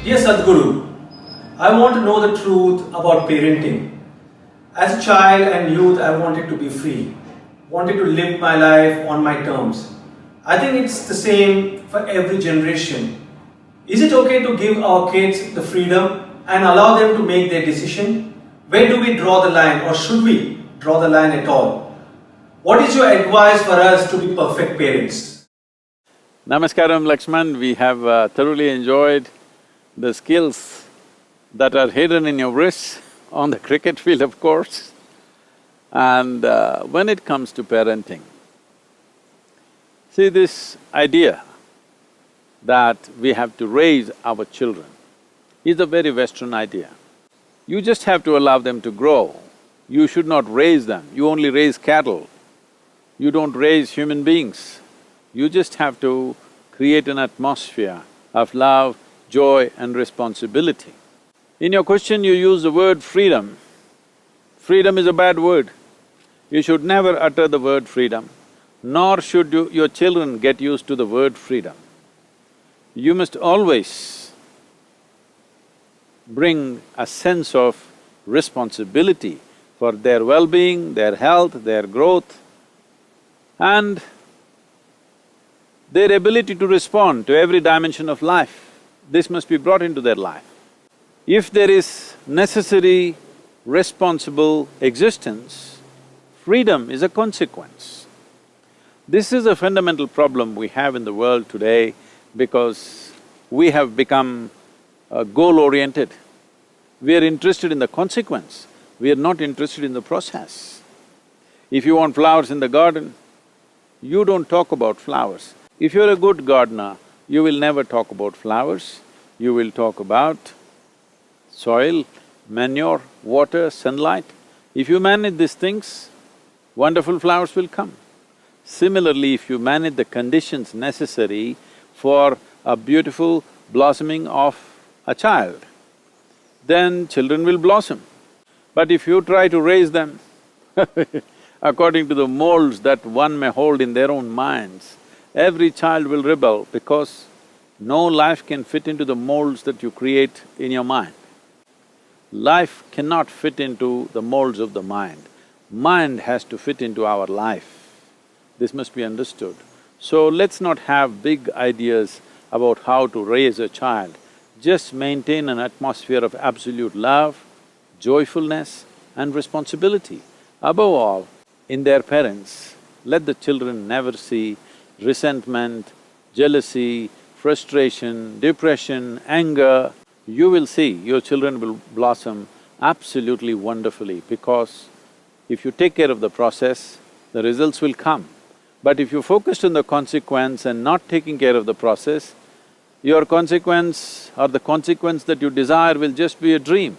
Dear Sadhguru, I want to know the truth about parenting. As a child and youth, I wanted to be free, wanted to live my life on my terms. I think it's the same for every generation. Is it okay to give our kids the freedom and allow them to make their decision? Where do we draw the line, or should we draw the line at all? What is your advice for us to be perfect parents? Namaskaram Laxman, we have thoroughly enjoyed the skills that are hidden in your wrists on the cricket field, of course. And when it comes to parenting, see, this idea that we have to raise our children is a very Western idea. You just have to allow them to grow. You should not raise them, you only raise cattle. You don't raise human beings. You just have to create an atmosphere of love, joy and responsibility. In your question, you use the word freedom. Freedom is a bad word. You should never utter the word freedom, nor should your children get used to the word freedom. You must always bring a sense of responsibility for their well-being, their health, their growth, and their ability to respond to every dimension of life. This must be brought into their life. If there is necessary, responsible existence, freedom is a consequence. This is a fundamental problem we have in the world today because we have become goal-oriented. We are interested in the consequence, we are not interested in the process. If you want flowers in the garden, you don't talk about flowers. If you're a good gardener, you will never talk about flowers, you will talk about soil, manure, water, sunlight. If you manage these things, wonderful flowers will come. Similarly, if you manage the conditions necessary for a beautiful blossoming of a child, then children will blossom. But if you try to raise them according to the molds that one may hold in their own minds, every child will rebel because no life can fit into the molds that you create in your mind. Life cannot fit into the molds of the mind. Mind has to fit into our life. This must be understood. So let's not have big ideas about how to raise a child. Just maintain an atmosphere of absolute love, joyfulness and responsibility. Above all, in their parents, let the children never see resentment, jealousy, frustration, depression, anger. You will see your children will blossom absolutely wonderfully because if you take care of the process, the results will come. But if you focus on the consequence and not taking care of the process, your consequence or the consequence that you desire will just be a dream.